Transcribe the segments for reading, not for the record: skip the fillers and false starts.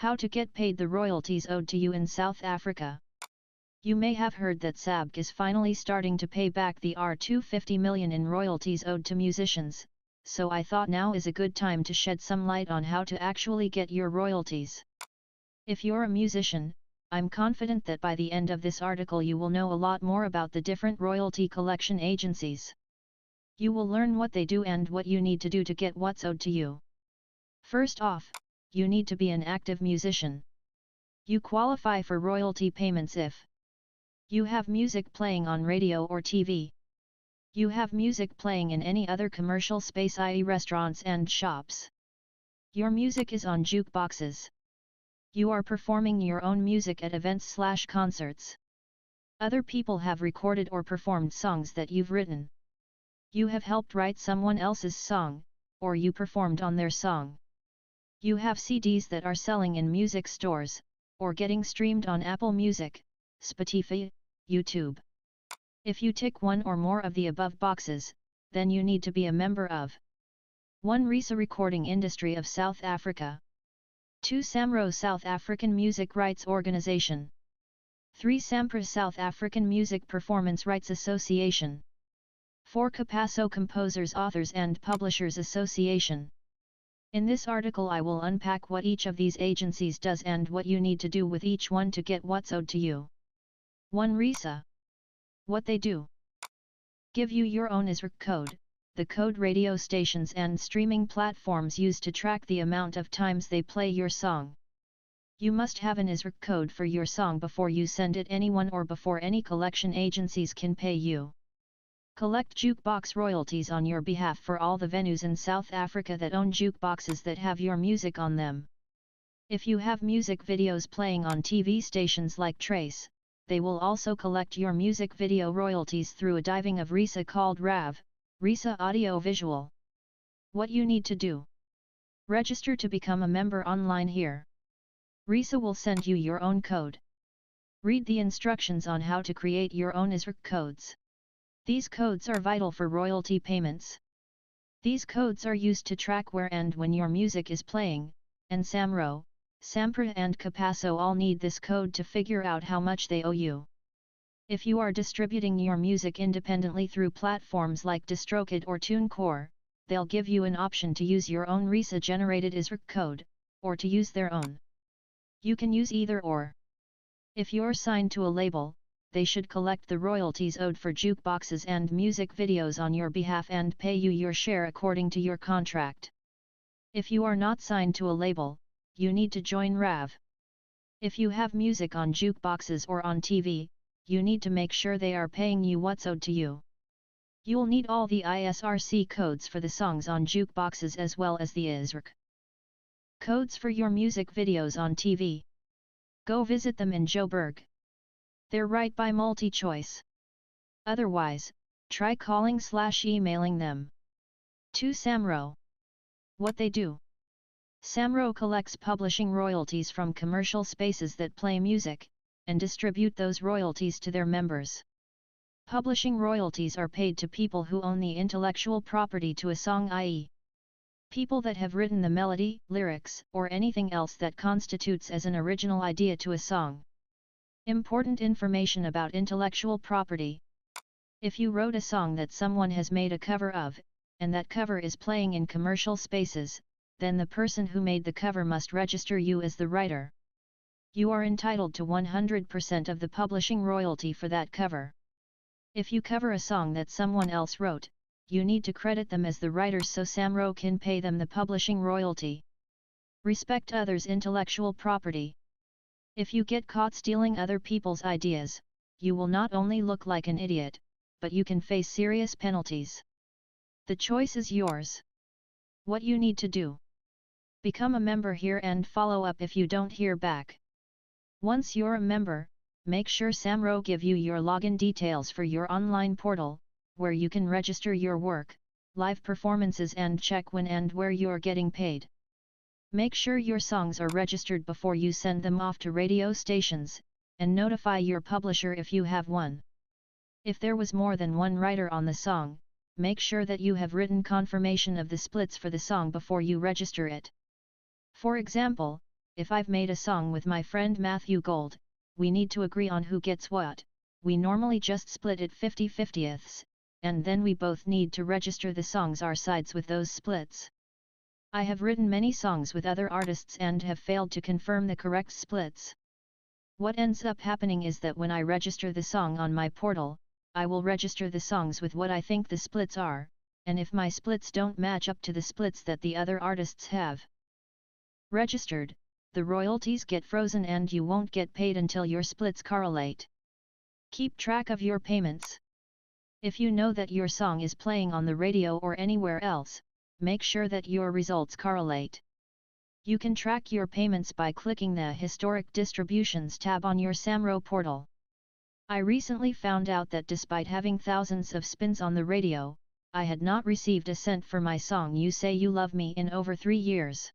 How to get paid the royalties owed to you in South Africa. You may have heard that SAMPRA is finally starting to pay back the R250 million in royalties owed to musicians, so I thought now is a good time to shed some light on how to actually get your royalties. If you're a musician, I'm confident that by the end of this article you will know a lot more about the different royalty collection agencies. You will learn what they do and what you need to do to get what's owed to you. First off, you need to be an active musician. You qualify for royalty payments if you have music playing on radio or TV. You have music playing in any other commercial space, i.e. restaurants and shops. Your music is on jukeboxes. You are performing your own music at events/concerts. Other people have recorded or performed songs that you've written. You have helped write someone else's song, or you performed on their song. You have CDs that are selling in music stores, or getting streamed on Apple Music, Spotify, YouTube. If you tick one or more of the above boxes, then you need to be a member of 1. RISA Recording Industry of South Africa. 2. SAMRO South African Music Rights Organization. 3. SAMPRA South African Music Performance Rights Association. 4. CAPASO Composers Authors and Publishers Association. In this article I will unpack what each of these agencies does and what you need to do with each one to get what's owed to you. 1. RISA. What they do. Give you your own ISRC code, the code radio stations and streaming platforms use to track the amount of times they play your song. You must have an ISRC code for your song before you send it anyone or before any collection agencies can pay you. Collect jukebox royalties on your behalf for all the venues in South Africa that own jukeboxes that have your music on them. If you have music videos playing on TV stations like Trace, they will also collect your music video royalties through a diving of RISA called RAV, RISA Audio Visual. What you need to do. Register to become a member online here. RISA will send you your own code. Read the instructions on how to create your own ISRC codes. These codes are vital for royalty payments. These codes are used to track where and when your music is playing, and SAMRO, SAMPRA and CAPASO all need this code to figure out how much they owe you. If you are distributing your music independently through platforms like DISTROKID or TuneCore, they'll give you an option to use your own RISA-generated ISRC code, or to use their own. You can use either or. If you're signed to a label, they should collect the royalties owed for jukeboxes and music videos on your behalf and pay you your share according to your contract. If you are not signed to a label, you need to join RAV. If you have music on jukeboxes or on TV, you need to make sure they are paying you what's owed to you. You'll need all the ISRC codes for the songs on jukeboxes as well as the ISRC codes for your music videos on TV. Go visit them in Joburg. They're right by multi-choice. Otherwise, try calling/emailing them. 2. SAMRO. What they do. SAMRO collects publishing royalties from commercial spaces that play music, and distribute those royalties to their members. Publishing royalties are paid to people who own the intellectual property to a song, i.e. people that have written the melody, lyrics, or anything else that constitutes as an original idea to a song. Important information about intellectual property. If you wrote a song that someone has made a cover of, and that cover is playing in commercial spaces, then the person who made the cover must register you as the writer. You are entitled to 100% of the publishing royalty for that cover. If you cover a song that someone else wrote, you need to credit them as the writers so SAMRO can pay them the publishing royalty. Respect others' intellectual property. If you get caught stealing other people's ideas, you will not only look like an idiot, but you can face serious penalties. The choice is yours. What you need to do. Become a member here and follow up if you don't hear back. Once you're a member, make sure SAMRO give you your login details for your online portal, where you can register your work, live performances and check when and where you're getting paid. Make sure your songs are registered before you send them off to radio stations, and notify your publisher if you have one. If there was more than one writer on the song, make sure that you have written confirmation of the splits for the song before you register it. For example, if I've made a song with my friend Matthew Gold, we need to agree on who gets what. We normally just split it 50/50ths, and then we both need to register the songs our sides with those splits. I have written many songs with other artists and have failed to confirm the correct splits. What ends up happening is that when I register the song on my portal, I will register the songs with what I think the splits are, and if my splits don't match up to the splits that the other artists have registered, the royalties get frozen and you won't get paid until your splits correlate. Keep track of your payments. If you know that your song is playing on the radio or anywhere else, make sure that your results correlate. You can track your payments by clicking the Historic Distributions tab on your SAMPRA portal. I recently found out that despite having thousands of spins on the radio, I had not received a cent for my song You Say You Love Me in over 3 years.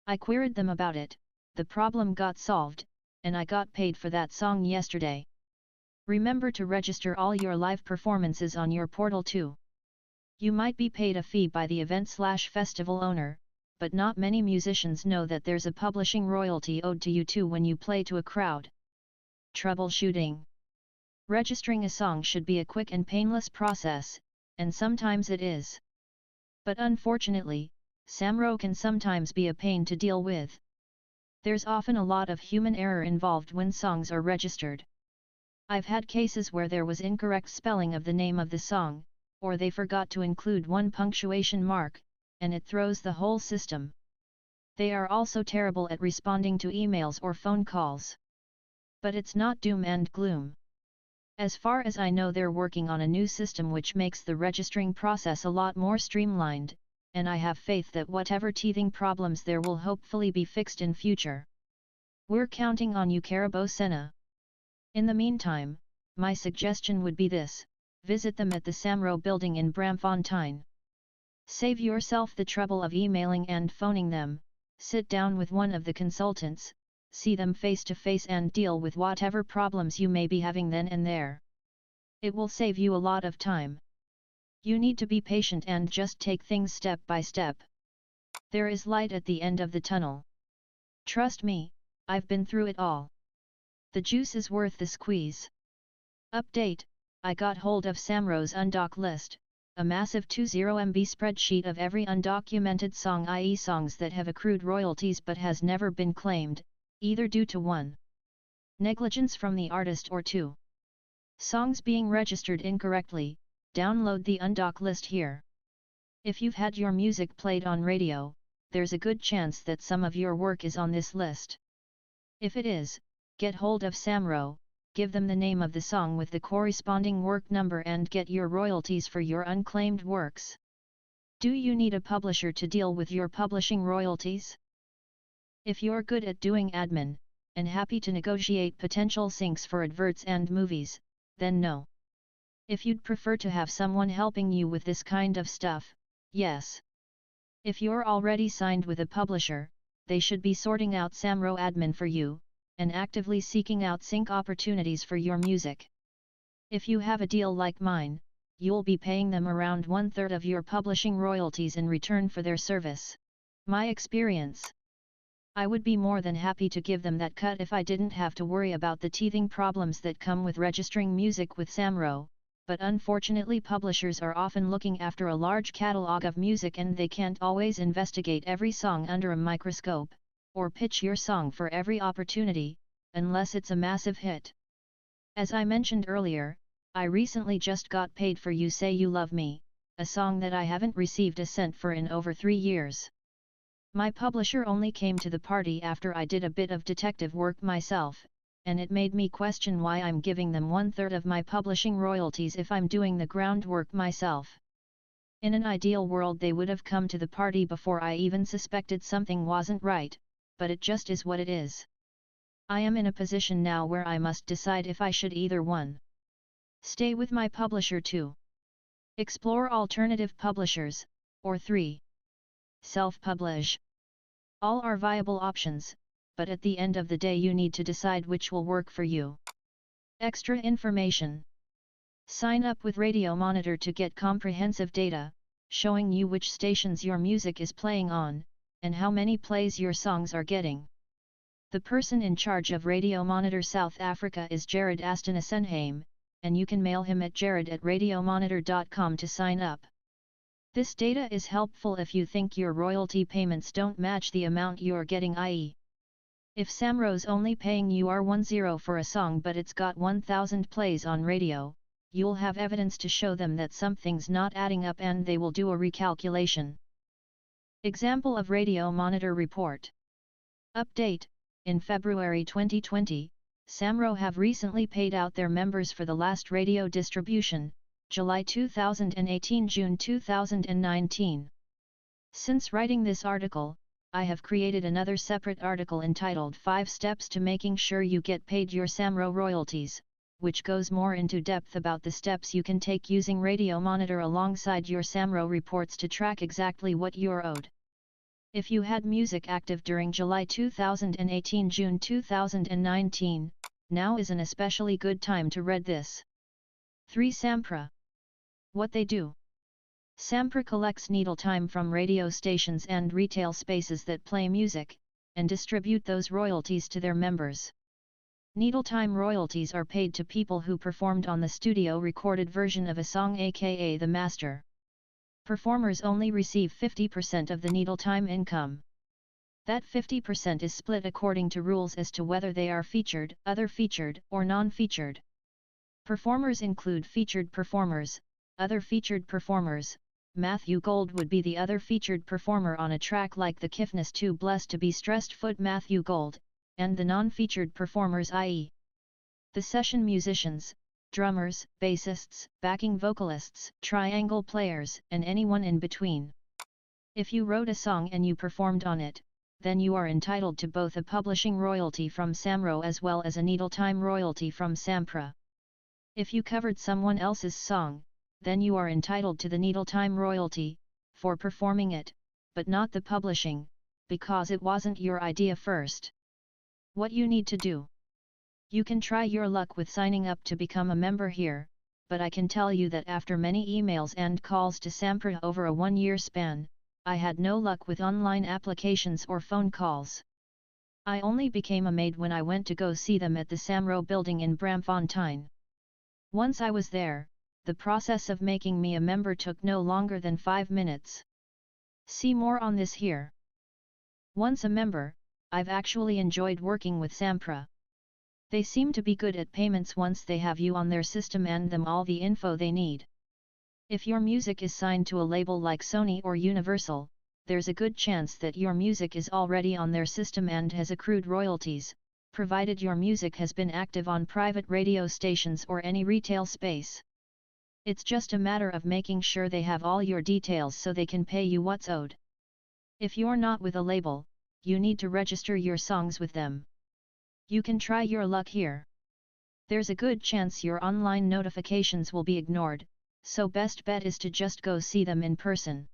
I queried them about it, the problem got solved, and I got paid for that song yesterday. Remember to register all your live performances on your portal too. You might be paid a fee by the event/festival owner, but not many musicians know that there's a publishing royalty owed to you too when you play to a crowd. Troubleshooting. Registering a song should be a quick and painless process, and sometimes it is. But unfortunately, SAMPRA can sometimes be a pain to deal with. There's often a lot of human error involved when songs are registered. I've had cases where there was incorrect spelling of the name of the song, or they forgot to include one punctuation mark, and it throws the whole system. They are also terrible at responding to emails or phone calls. But it's not doom and gloom. As far as I know, they're working on a new system which makes the registering process a lot more streamlined, and I have faith that whatever teething problems there will hopefully be fixed in future. We're counting on you, Carabo Senna. In the meantime, my suggestion would be this: visit them at the SAMPRA building in Braamfontein. Save yourself the trouble of emailing and phoning them, sit down with one of the consultants, see them face to face and deal with whatever problems you may be having then and there. It will save you a lot of time. You need to be patient and just take things step by step. There is light at the end of the tunnel. Trust me, I've been through it all. The juice is worth the squeeze. Update: I got hold of SAMPRA's undoc list, a massive 20 MB spreadsheet of every undocumented song, i.e. songs that have accrued royalties but has never been claimed, either due to 1. negligence from the artist or 2. songs being registered incorrectly. Download the undoc list here. If you've had your music played on radio, there's a good chance that some of your work is on this list. If it is, get hold of SAMPRA, give them the name of the song with the corresponding work number and get your royalties for your unclaimed works. Do you need a publisher to deal with your publishing royalties? If you're good at doing admin, and happy to negotiate potential syncs for adverts and movies, then no. If you'd prefer to have someone helping you with this kind of stuff, yes. If you're already signed with a publisher, they should be sorting out SAMPRA admin for you, and actively seeking out sync opportunities for your music. If you have a deal like mine, you'll be paying them around 1/3 of your publishing royalties in return for their service. My experience. I would be more than happy to give them that cut if I didn't have to worry about the teething problems that come with registering music with SAMPRA, but unfortunately publishers are often looking after a large catalog of music and they can't always investigate every song under a microscope, or pitch your song for every opportunity, unless it's a massive hit. As I mentioned earlier, I recently just got paid for You Say You Love Me, a song that I haven't received a cent for in over 3 years. My publisher only came to the party after I did a bit of detective work myself, and it made me question why I'm giving them 1/3 of my publishing royalties if I'm doing the groundwork myself. In an ideal world they would have come to the party before I even suspected something wasn't right, but it just is what it is. I am in a position now where I must decide if I should either 1. stay with my publisher, 2. explore alternative publishers, or 3. self-publish. All are viable options, but at the end of the day you need to decide which will work for you. Extra information. Sign up with Radio Monitor to get comprehensive data, showing you which stations your music is playing on, and how many plays your songs are getting. The person in charge of Radio Monitor South Africa is Jared Astenasenheim, and you can mail him at jared@radiomonitor.com to sign up. This data is helpful if you think your royalty payments don't match the amount you're getting, i.e. if SAMPRA's only paying you R10 for a song but it's got 1000 plays on radio, you'll have evidence to show them that something's not adding up and they will do a recalculation. Example of Radio Monitor report. Update: in February 2020, SAMPRA have recently paid out their members for the last radio distribution, July 2018 – June 2019. Since writing this article, I have created another separate article entitled 5 Steps to Making Sure You Get Paid Your SAMPRA Royalties, which goes more into depth about the steps you can take using Radio Monitor alongside your SAMPRA reports to track exactly what you're owed. If you had music active during July 2018 – June 2019, now is an especially good time to read this. 3. SAMPRA. What they do. SAMPRA collects needle time from radio stations and retail spaces that play music, and distribute those royalties to their members. Needle time royalties are paid to people who performed on the studio recorded version of a song, aka the master. Performers only receive 50% of the needle time income. That 50% is split according to rules as to whether they are featured, other featured, or non-featured. Performers include featured performers, other featured performers. Matthew Gold would be the other featured performer on a track like The Kiffness Too Blessed to Be Stressed Foot Matthew Gold, and the non-featured performers, i.e. the session musicians, drummers, bassists, backing vocalists, triangle players, and anyone in between. If you wrote a song and you performed on it, then you are entitled to both a publishing royalty from SAMPRA as well as a needle time royalty from SAMPRA. If you covered someone else's song, then you are entitled to the needle time royalty, for performing it, but not the publishing, because it wasn't your idea first. What you need to do. You can try your luck with signing up to become a member here, but I can tell you that after many emails and calls to SAMPRA over a 1-year span, I had no luck with online applications or phone calls. I only became a maid when I went to go see them at the SAMPRA building in Braamfontein. Once I was there, the process of making me a member took no longer than 5 minutes. See more on this here. Once a member, I've actually enjoyed working with SAMPRA. They seem to be good at payments once they have you on their system and them all the info they need. If your music is signed to a label like Sony or Universal, there's a good chance that your music is already on their system and has accrued royalties, provided your music has been active on private radio stations or any retail space. It's just a matter of making sure they have all your details so they can pay you what's owed. If you're not with a label, you need to register your songs with them. You can try your luck here. There's a good chance your online notifications will be ignored, so best bet is to just go see them in person.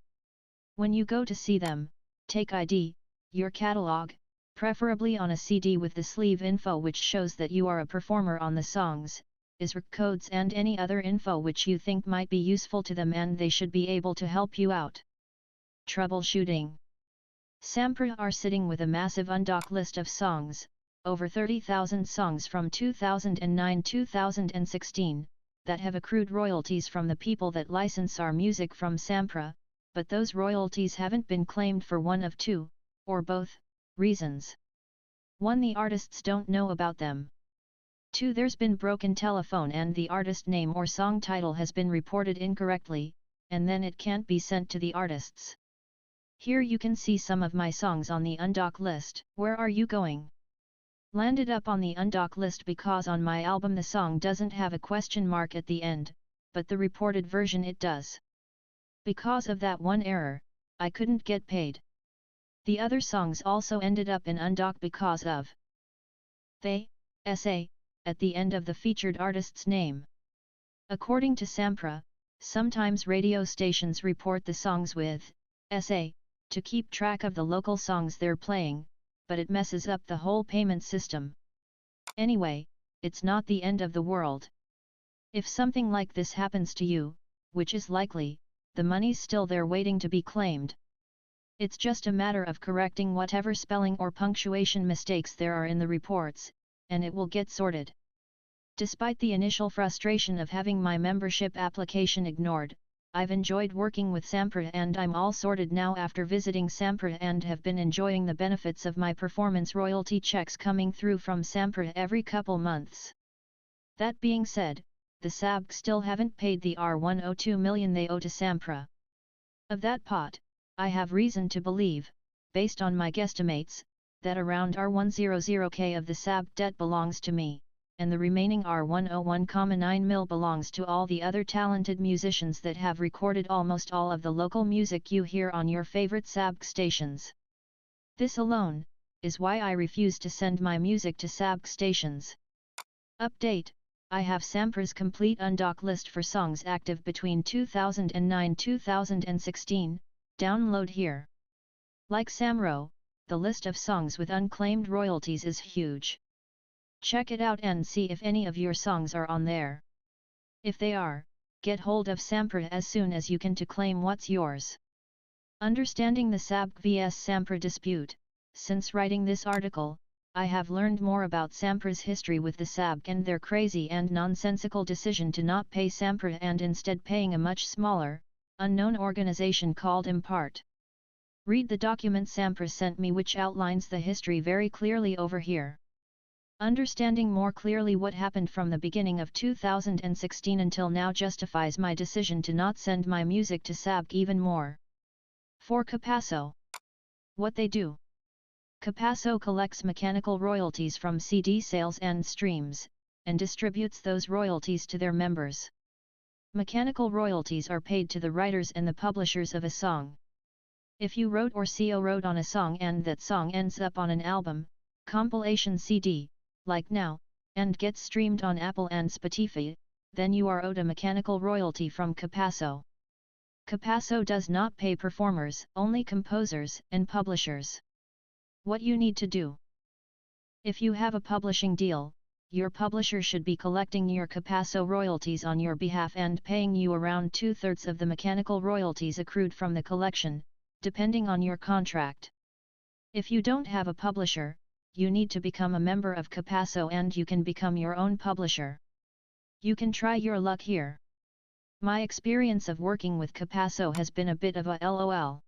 When you go to see them, take ID, your catalog, preferably on a CD with the sleeve info which shows that you are a performer on the songs, ISRC codes and any other info which you think might be useful to them, and they should be able to help you out. Troubleshooting. SAMPRA are sitting with a massive undocked list of songs, over 30,000 songs from 2009-2016, that have accrued royalties from the people that license our music from SAMPRA, but those royalties haven't been claimed for one of two, or both, reasons. 1. The artists don't know about them. 2. There's been broken telephone and the artist name or song title has been reported incorrectly, and then it can't be sent to the artists. Here you can see some of my songs on the undock list. Where Are You Going? Landed up on the undock list because on my album the song doesn't have a question mark at the end, but the reported version it does. Because of that one error, I couldn't get paid. The other songs also ended up in undock because of they, SA, at the end of the featured artist's name. According to SAMPRA, sometimes radio stations report the songs with SA, to keep track of the local songs they're playing, but it messes up the whole payment system. Anyway, it's not the end of the world. If something like this happens to you, which is likely, the money's still there waiting to be claimed. It's just a matter of correcting whatever spelling or punctuation mistakes there are in the reports, and it will get sorted. Despite the initial frustration of having my membership application ignored, I've enjoyed working with SAMPRA and I'm all sorted now after visiting SAMPRA and have been enjoying the benefits of my performance royalty checks coming through from SAMPRA every couple months. That being said, the SABC still haven't paid the R102 million they owe to SAMPRA. Of that pot, I have reason to believe, based on my guesstimates, that around R100k of the SABC debt belongs to me, and the remaining R101,9 mil belongs to all the other talented musicians that have recorded almost all of the local music you hear on your favorite SABC stations. This alone, is why I refuse to send my music to SABC stations. Update: I have SAMPRA's complete undock list for songs active between 2009-2016, download here. Like SAMRO, the list of songs with unclaimed royalties is huge. Check it out and see if any of your songs are on there. If they are, get hold of SAMPRA as soon as you can to claim what's yours. Understanding the SABC vs SAMPRA dispute: since writing this article, I have learned more about SAMPRA's history with the SABC and their crazy and nonsensical decision to not pay SAMPRA and instead paying a much smaller, unknown organization called Impart. Read the document SAMPRA sent me which outlines the history very clearly over here. Understanding more clearly what happened from the beginning of 2016 until now justifies my decision to not send my music to SABC even more. For Capasso. What they do. Capasso collects mechanical royalties from CD sales and streams, and distributes those royalties to their members. Mechanical royalties are paid to the writers and the publishers of a song. If you wrote or co-wrote on a song and that song ends up on an album, compilation CD, like now, and gets streamed on Apple and Spotify, then you are owed a mechanical royalty from Capasso. Capasso does not pay performers, only composers and publishers. What you need to do. If you have a publishing deal, your publisher should be collecting your Capasso royalties on your behalf and paying you around 2/3 of the mechanical royalties accrued from the collection, depending on your contract. If you don't have a publisher, you need to become a member of Capasso and you can become your own publisher. You can try your luck here. My experience of working with Capasso has been a bit of a LOL.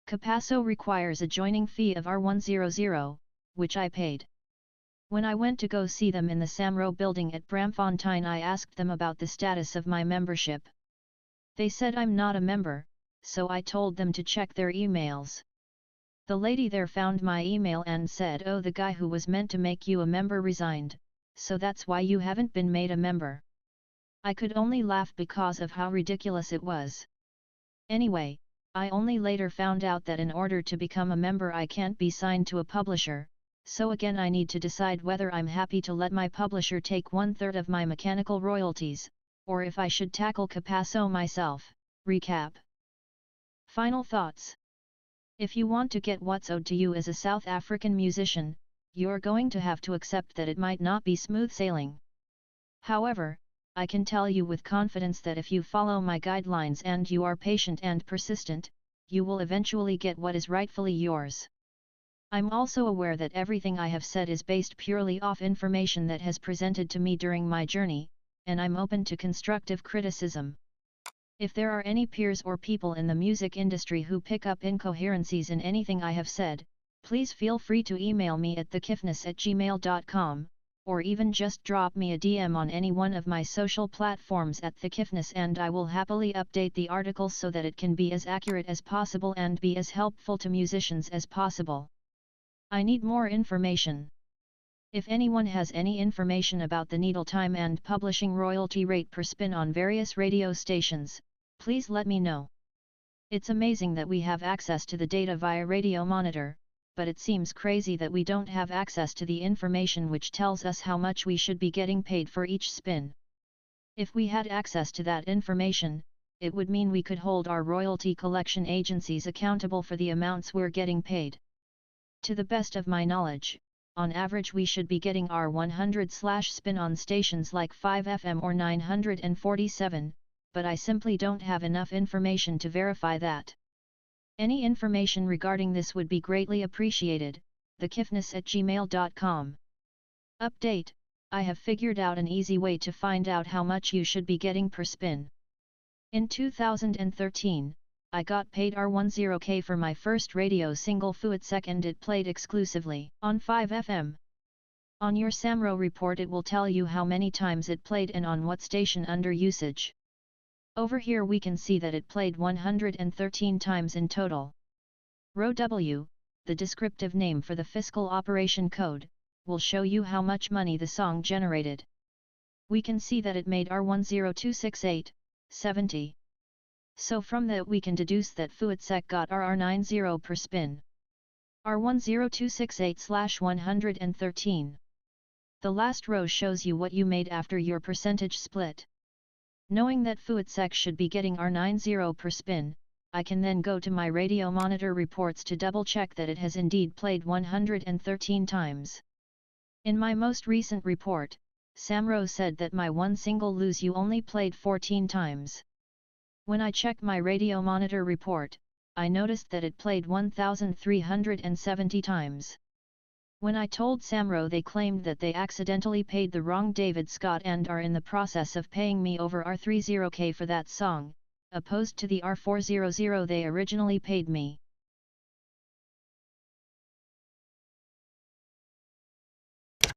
Capasso requires a joining fee of R100, which I paid. When I went to go see them in the SAMRO building at Braamfontein, I asked them about the status of my membership. They said I'm not a member, so I told them to check their emails. The lady there found my email and said, "Oh, the guy who was meant to make you a member resigned, so that's why you haven't been made a member." I could only laugh because of how ridiculous it was. Anyway, I only later found out that in order to become a member I can't be signed to a publisher, so again I need to decide whether I'm happy to let my publisher take 1/3 of my mechanical royalties, or if I should tackle Capasso myself. Recap. Final thoughts. If you want to get what's owed to you as a South African musician, you're going to have to accept that it might not be smooth sailing. However, I can tell you with confidence that if you follow my guidelines and you are patient and persistent, you will eventually get what is rightfully yours. I'm also aware that everything I have said is based purely off information that has presented to me during my journey, and I'm open to constructive criticism. If there are any peers or people in the music industry who pick up incoherencies in anything I have said, please feel free to email me at thekifness@gmail.com, or even just drop me a DM on any one of my social platforms at thekifness and I will happily update the article so that it can be as accurate as possible and be as helpful to musicians as possible. I need more information. If anyone has any information about the needle time and publishing royalty rate per spin on various radio stations, please let me know. It's amazing that we have access to the data via Radio Monitor, but it seems crazy that we don't have access to the information which tells us how much we should be getting paid for each spin. If we had access to that information, it would mean we could hold our royalty collection agencies accountable for the amounts we're getting paid. To the best of my knowledge, on average we should be getting our 100/spin on stations like 5FM or 947, but I simply don't have enough information to verify that. Any information regarding this would be greatly appreciated, thekifness@gmail.com. Update: I have figured out an easy way to find out how much you should be getting per spin. In 2013, I got paid R10K for my first radio single Fuetsek, and it played exclusively on 5FM. On your SAMPRA report it will tell you how many times it played and on what station under usage. Over here we can see that it played 113 times in total. Row W, the descriptive name for the fiscal operation code, will show you how much money the song generated. We can see that it made R10268.70. So from that we can deduce that Fuetsek got RR90 per spin. R10268/113. The last row shows you what you made after your percentage split. Knowing that Fuetsek should be getting R90 per spin, I can then go to my radio monitor reports to double check that it has indeed played 113 times. In my most recent report, SAMPRA said that my one single Lose You only played 14 times. When I check my radio monitor report, I noticed that it played 1,370 times. When I told SAMPRA, they claimed that they accidentally paid the wrong David Scott and are in the process of paying me over R30K for that song, opposed to the R400 they originally paid me.